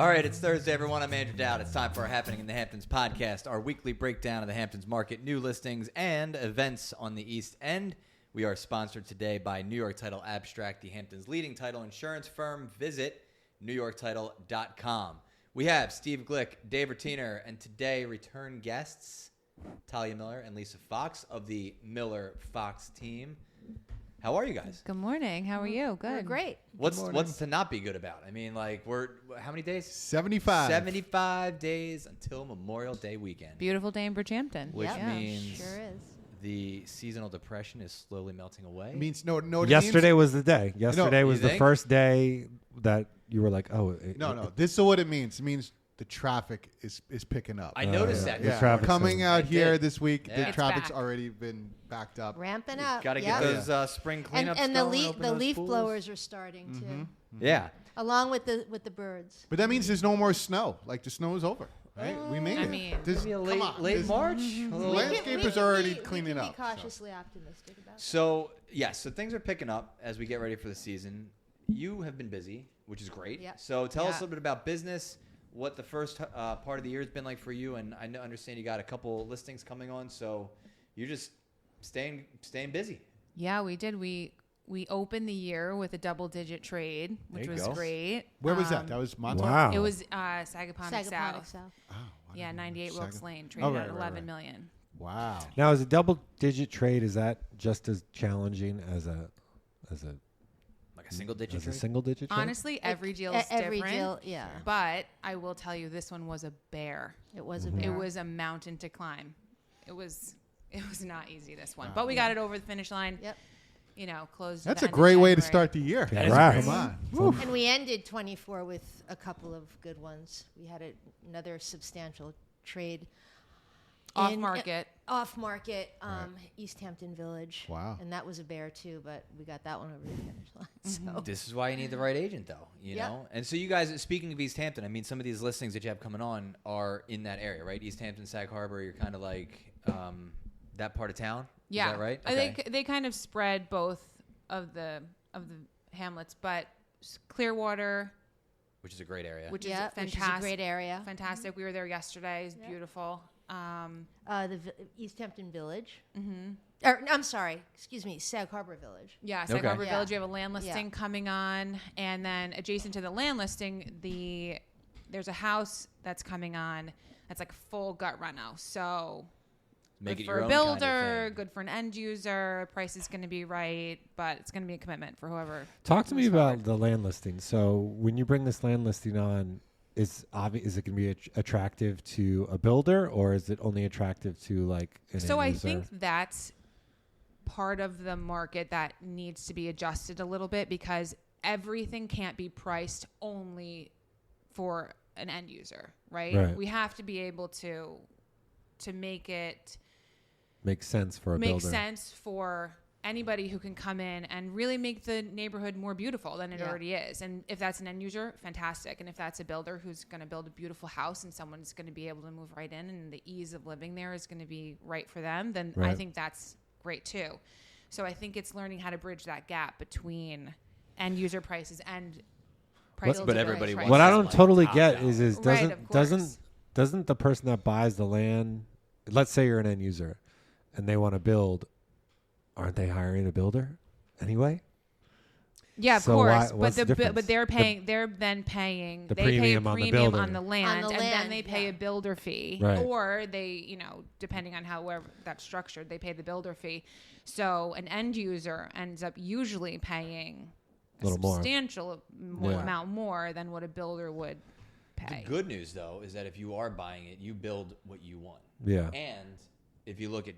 All right, it's Thursday, everyone. I'm Andrew Dowd. It's time for our Happening in the Hamptons podcast, our weekly breakdown of the Hamptons market, new listings, and events on the East End. We are sponsored today by New York Title Abstract, the Hamptons' leading title insurance firm. Visit NewYorkTitle.com. We have Steve Glick, Dave Rutiner, and today return guests Talia Miller and Lisa Fox of the Miller-Fox team. How are you guys? Good morning. How are you? Good. We're great. What's to not be good about? I mean, like, we're how many days? 75. 75 days until Memorial Day weekend. Beautiful day in Bridgehampton. Which Yep. means Sure is. the seasonal depression is slowly melting away. It means no. It Yesterday means, was the day. Yesterday was You the think? first day that you were like, oh. no. This is what it means. It means the traffic is picking up. I noticed that. The Yeah. traffic's Coming on. out here did. this week, Yeah. the It's traffic's back. already been backed up. Ramping up. Got to Yep. get those spring cleanups and the going, open the those leaf pools. blowers are starting too, Yeah. along with the birds. But that means there's no more snow. Like, the snow is over. Right? We made I it. mean, This- Maybe a come on. late This- March. Mhm. A little- Landscapers are already cleaning we up, can so. be cautiously optimistic about it. So, yes, so things are picking up as we get ready for the season. You have been busy, which is great. Yep. So tell us a Yeah. little bit about business, what the first part of the year has been like for you, and I understand you got a couple listings coming on, so you're just staying busy. Yeah, we did. We opened the year with a double-digit trade, which There you was go. great. Where was that? That was Montauk? Wow. It was Sagaponic Sagaponic South. South. Oh, I Yeah, don't know. 98 Wilkes Saga- Lane, traded Oh, right, at right, 11 right. million. Wow. Now, is a double-digit trade, is that just as challenging as a Like a single digit as a trade? single-digit trade? Honestly, every deal is Every different. deal, yeah. But I will tell you, this one was a bear. It was a Mm-hmm. bear. It was a mountain to climb. It was not easy, this one. But we got it over the finish line. Yep. You know, closed. That's the a end of great way to January. start the year. Congrats. Come on. Woo. And we ended 24 with a couple of good ones. We had another substantial trade. Off market. Off market, Right. East Hampton Village. Wow. And that was a bear too, but we got that one over the finish line. So This is why you need the right agent, though, you Yep. know? And so you guys, speaking of East Hampton, I mean, some of these listings that you have coming on are in that area, right? East Hampton, Sag Harbor, you're kind of like that part of town? Yeah, Is that right? I Okay. think they kind of spread both of the hamlets, but Clearwater, Which is a great area. which yeah, is which fantastic. is a great area. Fantastic. We were there yesterday. It's Yeah. beautiful. East Hampton Village. Mm-hmm. Or, I'm sorry, excuse me, Sag Harbor Village. Yeah, Sag Okay. Harbor Yeah. Village. We have a land Yeah. listing coming on, and then adjacent to the land listing, there's a house that's coming on that's like full gut reno. So Make good it for your a own kind of builder, thing. good for an end user. Price is going to be right, but it's going to be a commitment for whoever. Talk to me moves about forward. the land listing. So when you bring this land listing on, is it going to be attractive to a builder, or is it only attractive to like an So end I user? think that's part of the market that needs to be adjusted a little bit, because everything can't be priced only for an end user, right? Right. We have to be able to make it makes sense for a make builder. sense for anybody who can come in and really make the neighborhood more beautiful than it Yeah. already is. And if that's an end user, fantastic. And if that's a builder who's going to build a beautiful house and someone's going to be able to move right in and the ease of living there is going to be right for them, then I Right. think that's great too. So I think it's learning how to bridge that gap between end user prices and price. But everybody right. wants What I that, don't like, totally top get dollar. is Right, of course. doesn't the person that buys the land, let's say you're an end user, and they want to build, aren't they hiring a builder anyway? Yeah, of So why- course, what's the difference? but they're paying. They're then paying. The They pay a premium on the premium builder. on the land, On the and then land, they pay yeah. a builder fee, Right. or they, depending on however that's structured, they pay the builder fee. So an end user ends up usually paying a Little more. substantial Yeah. amount more than what a builder would The pay. good news, though, is that if you are buying it, you build what you want. Yeah. And if you look at,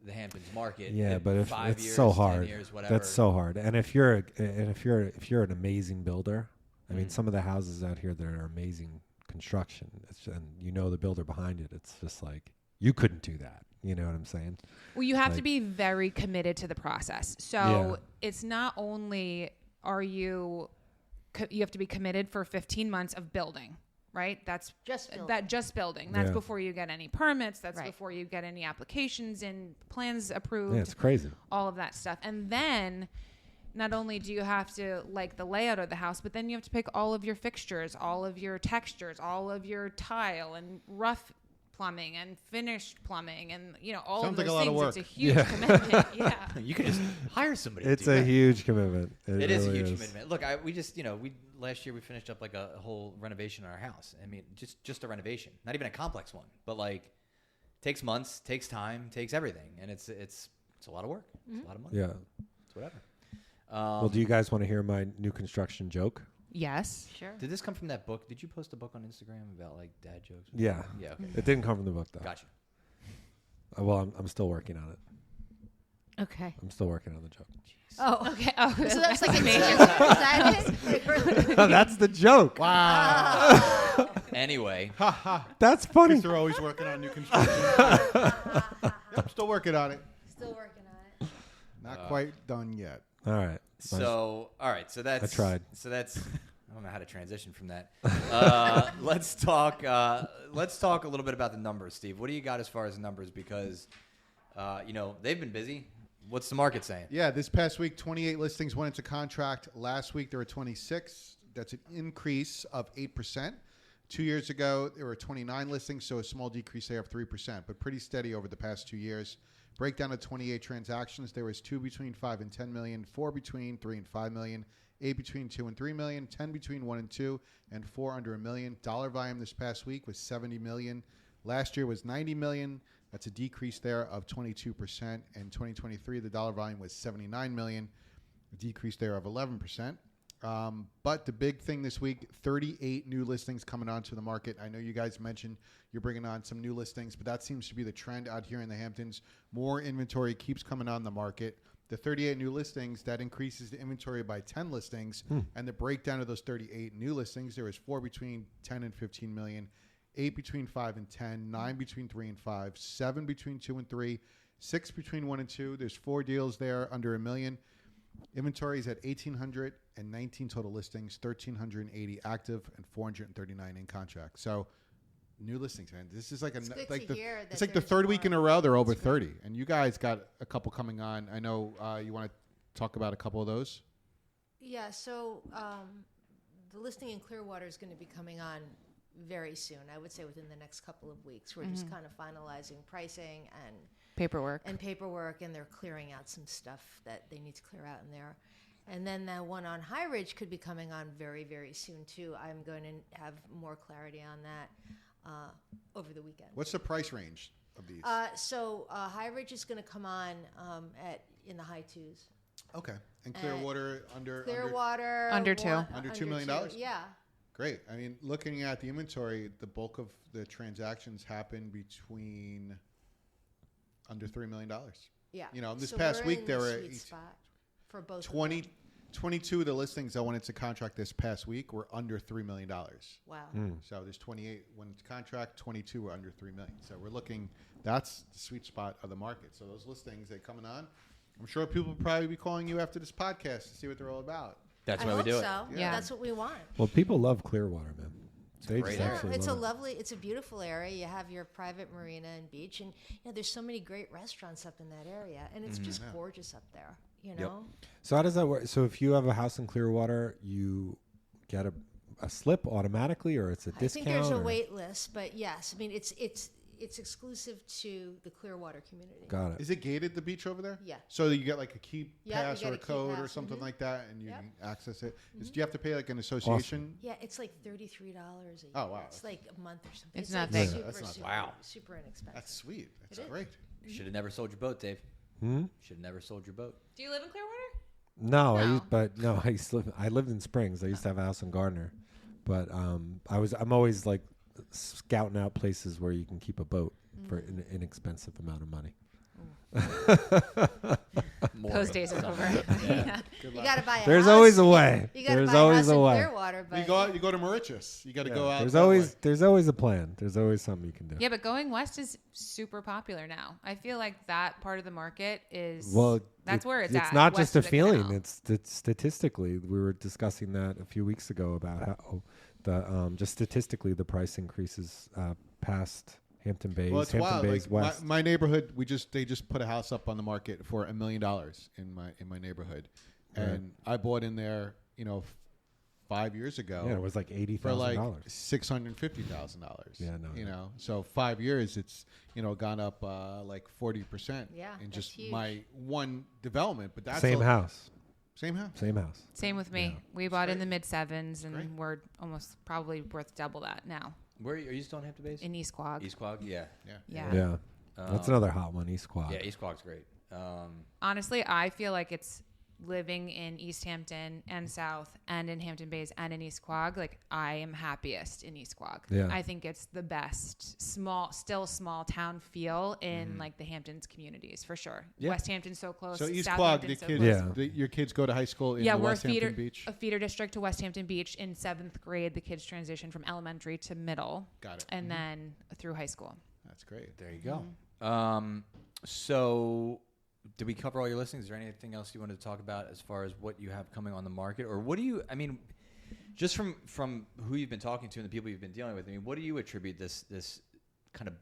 the Hamptons market, Yeah, in but if 5 it's years, so 10 hard, years, whatever. that's so hard. And if you're an amazing builder, I mean, Mm. some of the houses out here that are amazing construction, and the builder behind it, it's just like you couldn't do that. You know what I'm saying? Well, you have to Like- be very committed to the process. So Yeah. it's not only are you have to be committed for 15 months of building, right? That's Just building. just building. That's Yeah. before you get any permits. That's Right. before you get any applications and plans approved. Yeah, it's crazy. all of that stuff. And then not only do you have to like the layout of the house, but then you have to pick all of your fixtures, all of your textures, all of your tile and rough plumbing and finished plumbing and all Sounds of those like a lot of things. work. It's a huge commitment. Yeah. You could just hire somebody. It's to do a that. huge commitment. It is a really huge commitment. Look, we just, we last year we finished up like a whole renovation on our house. I mean, just a renovation, not even a complex one, but like takes months, takes time, takes everything, and it's a lot of work. It's a lot of money. Yeah. It's whatever. Well, do you guys want to hear my new construction joke? Yes. Sure. Did this come from that book? Did you post a book on Instagram about like dad jokes? Yeah. Yeah. Okay. It didn't come from the book, though. Gotcha. Well, I'm still working on it. Okay. I'm still working on the joke. Oh, Okay. Oh, so that's like a major. Is that it? That's the joke. Wow. Anyway, Ha ha. That's funny. Because they're always working on new construction. Yep, still working on it. Still working on it. Not quite done yet. All right. all right. So that's. I tried. So that's. I don't know how to transition from that. Let's talk. Let's talk a little bit about the numbers, Steve. What do you got as far as numbers? Because, they've been busy. What's the market saying? Yeah, this past week, 28 listings went into contract. Last week, there were 26. That's an increase of 8%. 2 years ago, there were 29 listings, so a small decrease there of 3%, but pretty steady over the past 2 years. Breakdown of 28 transactions, there was 2 between 5 and 10 million, 4 between 3 and 5 million, 8 between 2 and 3 million, 10 between 1 and 2, and 4 under $1 million. Dollar volume this past week was 70 million. Last year was 90 million. That's a decrease there of 22%. In 2023, the dollar volume was 79 million, a decrease there of 11%. But the big thing this week, 38 new listings coming onto the market. I know you guys mentioned you're bringing on some new listings, but that seems to be the trend out here in the Hamptons. More inventory keeps coming on the market. The 38 new listings, that increases the inventory by 10 listings. And the breakdown of those 38 new listings, there was 4 between 10 and 15 million, 8 between 5 and 10, 9 between 3 and 5, 7 between 2 and 3, 6 between 1 and 2. There's 4 deals there under $1 million. Inventory is at 1,819 total listings, 1,380 active, and 439 in contract. So, new listings, man. This is like It's good like to hear that it's like the there's third week in a more. row they're over 30, and you guys got a couple coming on. I know you want to talk about a couple of those. Yeah, so the listing in Clearwater is going to be coming on very soon. I would say within the next couple of weeks. We're just kind of finalizing pricing and Paperwork. paperwork, and they're clearing out some stuff that they need to clear out in there. And then the one on High Ridge could be coming on very, very soon, too. I'm going to have more clarity on that over the weekend. What's the price range of these? So High Ridge is going to come on in the high twos. Okay, and Clearwater under Clearwater Under two. Under $2 million? Yeah. Great. I mean, looking at the inventory, the bulk of the transactions happen between under $3 million. Yeah. You know, this So past we're week in there the were sweet spot for both. 22 of the listings that went into contract this past week were under $3 million. Wow. So there's 28 went into contract, 22 were under $3 million. So we're looking, that's the sweet spot of the market. So those listings that are coming on, I'm sure people will probably be calling you after this podcast to see what they're all about. That's I why we hope do it. so. Yeah. That's what we want. Well, people love Clearwater, man. They great just area. actually It's love it. it's a beautiful area. You have your private marina and beach, and there's so many great restaurants up in that area, and it's just gorgeous up there. You know. So how does that work? So if you have a house in Clearwater, you get a slip automatically, or it's a I discount? think there's a or- wait list, but yes, I mean it's exclusive to the Clearwater community. Got it. Is it gated, the beach over there? Yeah. So you get like a key Yeah, you pass get or a a key code or pass, something like that, and you Yep. can access it. Do you have to pay like an association? Yeah, it's like $33 a year. Oh, wow. It's like a month or something. It's like nothing. Super, That's not- super, Wow. super inexpensive. That's sweet. That's It is. great. You should have never sold your boat, Dave. Hmm? Should have never sold your boat. Do you live in Clearwater? No, No. I lived in Springs. I used to have a house in Gardner, but I'm always like scouting out places where you can keep a boat for an inexpensive amount of money. More Those of days it. are over. Yeah. You got to buy a There's house. always a way. You got to There's buy a always house a in way. Clearwater, but You go to Mauritius. You got to go out. There's that always way. there's always a plan. There's always something you can do. Yeah, but going west is super popular now. I feel like that part of the market is that's where it's at. It's not west just a of the feeling. canal. It's statistically. We were discussing that a few weeks ago about how the just statistically the price increases past Hampton Bays, Well, it's Hampton wild. Bays Like West. my neighborhood, they just put a house up on the market for $1 million in my neighborhood. and I bought in there, 5 years ago. Yeah, it was like $80,000. For like $650,000. Yeah, no. So 5 years, it's gone up like 40%. Yeah, in that's just huge. my one development. But that's Same house. Same house. Same house. Same with me. Yeah. We bought in the mid sevens, and Great. we're almost probably worth double that now Where are you still in Hampton Bays? in East Quogue. East Quogue? Yeah. Yeah. Yeah. That's another hot one, East Quad. Yeah, East Quogue's great. Honestly, I feel like it's living in East Hampton and South and in Hampton Bays and in East Quogue. Like, I am happiest in East Quogue. Yeah. I think it's the best still small town feel in like the Hamptons communities for sure. Yeah. West Hampton's so close. So East South Quogue, the Hampton's so kids, close. Yeah. your kids go to high school in Yeah, the we're West Hampton Beach. a feeder district to West Hampton Beach. In 7th grade, the kids transition from elementary to middle. Got it. And then through high school. That's great. There you go. So did we cover all your listings? Is there anything else you wanted to talk about as far as what you have coming on the market? Or what do you, just from who you've been talking to and the people you've been dealing with, what do you attribute this kind of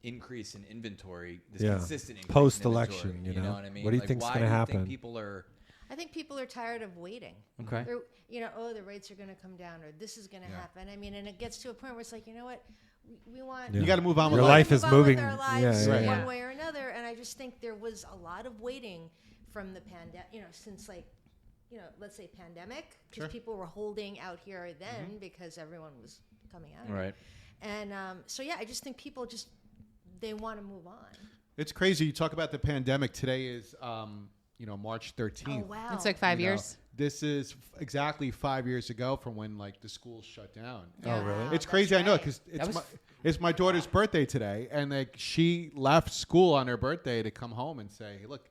increase in inventory, this consistent increase Post-election, in inventory, you know what I mean? What do you think's why gonna do you happen? think people are... I think people are tired of waiting. Okay. They're, the rates are going to come down, or this is going to happen. And it gets to a point where it's like, you know what, we want. You got to move on Your with life move is on moving. with our lives Yeah, one way or another. And I just think there was a lot of waiting from the pandemic. Since let's say pandemic, because people were holding out here then because everyone was coming out. Right. And I just think people they want to move on. It's crazy. You talk about the pandemic. Today is, March 13th. Oh wow! It's like 5 years. This is exactly 5 years ago from when the schools shut down. Oh, really? It's That's crazy. I know right. because That was it's my daughter's birthday today, and she left school on her birthday to come home and say, "Hey, look,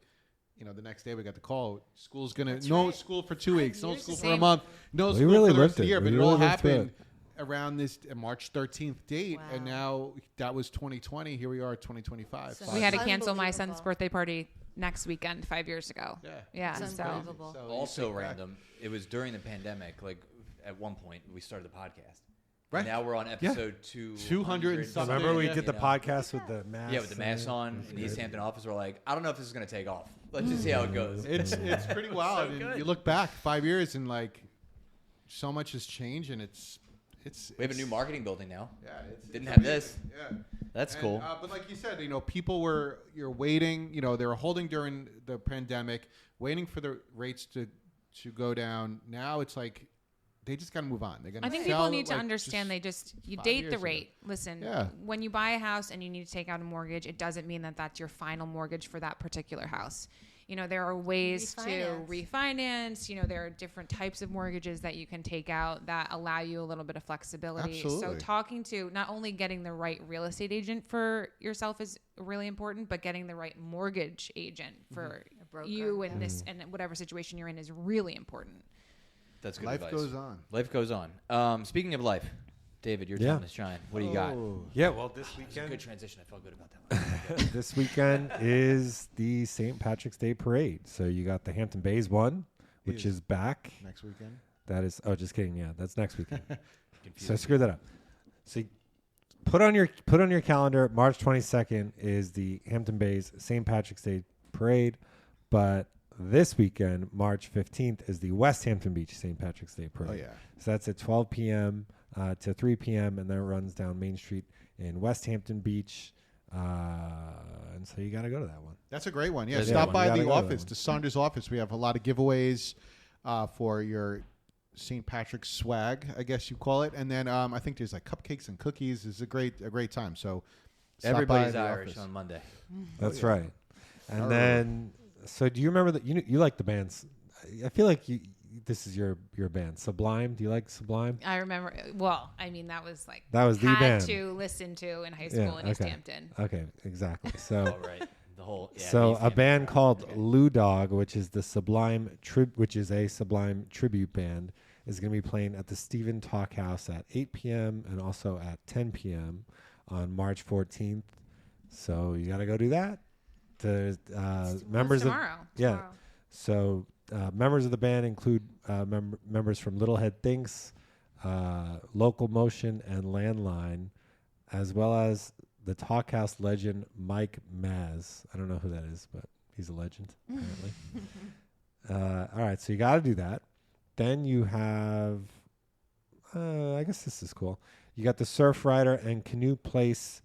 the next day we got the call. School's gonna That's no right. school for 2 weeks, no years school ago. for a month, no We school really for the rest lived of the it. year." We But it really all lived through happened around this March 13th date, and Wow. now that was 2020. Here we are, 2025. So We had to It's cancel my son's unbelievable. birthday party next weekend 5 years ago. Yeah. It's So unbelievable. So you Also think back- random, it was during the pandemic, like at one point we started the podcast. Right. And now we're on episode 200 and something. Remember we Yeah. did the You know. podcast with the mask? Yeah, with the masks on in the East Hampton office. We're like, I don't know if this is going to take off. Let's just see how it goes. It's pretty wild. so And good. you look back 5 years and so much has changed, and it's We have a new marketing building now. Yeah, Didn't it's have this. Yeah, That's And, cool. But like you said, people you're waiting. They were holding during the pandemic, waiting for the rates to go down. Now it's like they just got to move on. They're gonna. I think sell people it, need to understand you 5 date years the ago. rate. Listen, Yeah. when you buy a house and you need to take out a mortgage, it doesn't mean that that's your final mortgage for that particular house. There are ways to refinance. There are different types of mortgages that you can take out that allow you a little bit of flexibility. So Absolutely. talking to not only getting the right real estate agent for yourself is really important, but getting the right mortgage agent for broker, you yeah. and this and whatever situation you're in is really important. That's good Life advice. goes on. Life goes on. Speaking of life, David, your time to shine. What do you got? Yeah, well, this It's a weekend. good transition. I felt good about that one. This weekend is the St. Patrick's Day Parade. So you got the Hampton Bays one, which is back. Next weekend. That is, just kidding. Yeah, that's next weekend. So I Confused. screwed that up. So you put on your calendar. March 22nd is the Hampton Bays St. Patrick's Day Parade, but this weekend, March 15th, is the West Hampton Beach St. Patrick's Day Parade. Oh yeah. So that's at 12 p.m. To 3 p.m. and then it runs down Main Street in West Hampton Beach. And so you got to go to that one. That's a great one. Yeah, That's a stop good by one. You the gotta go to office, that the Saunders office. We have a lot of giveaways for your St. Patrick's swag, I guess you call it. And then I think there's cupcakes and cookies. It's a great time. So stop by Everybody's the Irish office. on Monday. That's yeah. right. And then, so do you remember that you like the bands? I feel like this is your band, Sublime. Do you like Sublime? I remember. Well, that was That was the had band. to listen to in high school in East Hampton. Okay, exactly. So. Oh, right. The whole. Yeah, So East a Hampton. band called Lou Dog, which is a Sublime tribute band, is going to be playing at the Stephen Talk House at 8 p.m. and also at 10 p.m. on March 14th. So you got to go do that. The members of Tomorrow. So members of the band include members from Little Head Thinks, Local Motion, and Landline, as well as the Talkhouse legend Mike Maz. I don't know who that is, but he's a legend, apparently. All right, so you got to do that. Then you have, I guess this is cool. You got the Surf Rider and Canoe Place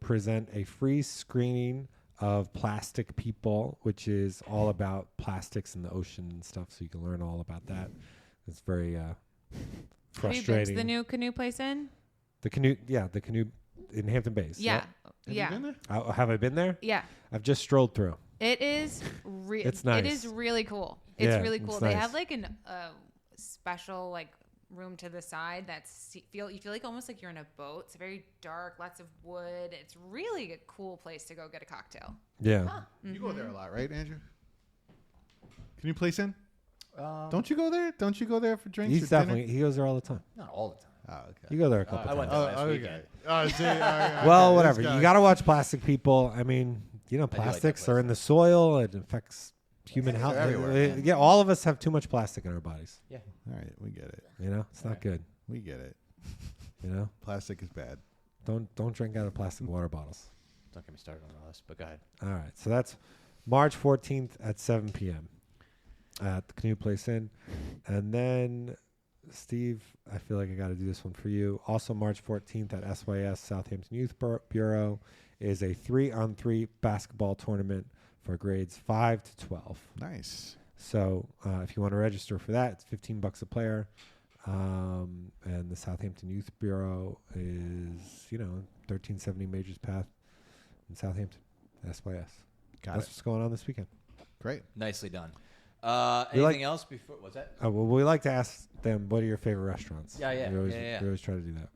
present a free screening of Plastic People, which is all about plastics in the ocean and stuff. So you can learn all about that. It's very frustrating. Have you been to the new Canoe Place in? The canoe in Hampton Bays. Yeah. Have Yeah. you been there? Have I been there? Yeah. I've just strolled through. It is It's nice. It is really cool. It's Yeah, really cool. it's They nice. have like a special like room to the side you feel like almost like you're in a boat. It's very dark, lots of wood. It's really a cool place to go get a cocktail. Yeah. Huh. You go there a lot, right, Andrew? Can you place in? Don't you go there? Don't you go there for drinks? He's or dinner? definitely, he goes there all the time. Not all the time. Oh, okay. You go there a couple I went times. there last weekend. Oh, see, all right, Well, okay, whatever. this guy. You got to watch Plastic People. I mean, like that plastics place. are in the soil. It affects human health. They're everywhere, Yeah, all of us have too much plastic in our bodies. Yeah. All right, we get it. It's not good. We get it. Plastic is bad. Don't drink out of plastic water bottles. Don't get me started on this, but go ahead. All right. So that's March 14th at 7 p.m. at the Canoe Place Inn. And then, Steve, I feel like I got to do this one for you. Also, March 14th at SYS Southampton Youth Bureau is a 3-on-3 basketball tournament for grades 5 to 12. Nice. So if you want to register for that, it's $15 a player. And the Southampton Youth Bureau is, 1370 Majors Path in Southampton, SYS. That's what's going on this weekend. Great. Nicely done. We Anything else before? What's that? Well, we like to ask them, what are your favorite restaurants? Yeah. We Yeah. always try to do that.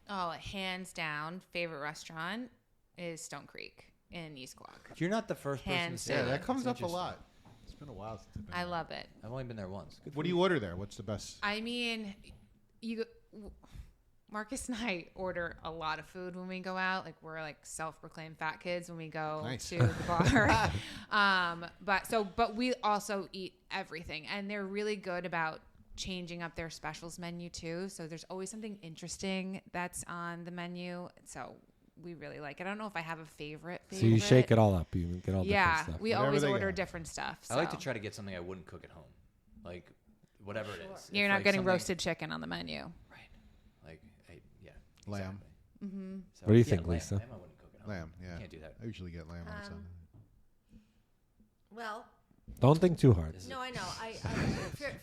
Oh, hands down, favorite restaurant is Stone Creek in East Quogue. You're not the first person to Hands say Yeah, down. that comes It's up a interesting. lot. It's been a while since I've been I there. love it. I've only been there once. Good What do food. you order there? What's the best? I mean, Marcus and I order a lot of food when we go out. Like we're like self-proclaimed fat kids when we go Nice. to the bar. But we also eat everything, and they're really good about changing up their specials menu too. So there's always something interesting that's on the menu. So we really like it. I don't know if I have a favorite. So you shake it all up. You get all Yeah, different stuff. we Whatever always they order got. different stuff. I like to so. try to get something I wouldn't cook at home, like whatever it is. You're If, not like, getting something- roasted chicken on the menu. Right. Like, yeah. Lamb. Exactly. Mm-hmm. So, What do you yeah, think, lamb. Lisa? Lamb I wouldn't cook at home. Lamb, yeah. Can't do that. I usually get lamb on Sunday. Well, Don't think too hard. no, I know. I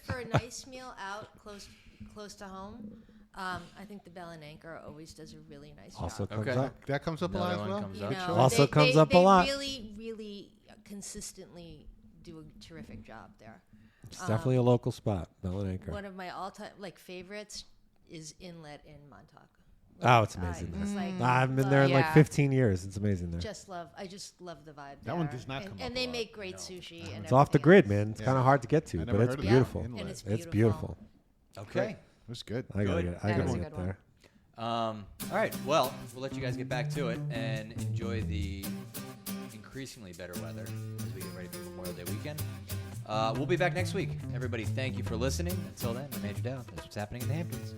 for a nice meal out close to home, I think the Bell and Anchor always does a really nice Also job. comes Okay. up. That comes up a Another lot as one well. comes You up. know, Also comes up a lot. They really consistently do a terrific job there. It's definitely a local spot, Bell and Anchor. One of my all-time favorites is Inlet in Montauk. Oh, it's amazing. It's like I haven't been there in like Yeah. 15 years. It's amazing there. I just love the vibe. That one there. does not come up And a they lot. make great sushi. And It's off the everything grid, else. man. It's Yeah. kind of hard to get I to, never but it's heard of that. beautiful. Inlet. And it's It's beautiful. beautiful. Okay. It was good. I gotta Good. get, I That gotta is a get good one. there. All right. Well, we'll let you guys get back to it and enjoy the increasingly better weather as we get ready for Memorial Day weekend. We'll be back next week. Everybody, thank you for listening. Until then, I'm Andrew Dowd. That's what's happening in the Hamptons.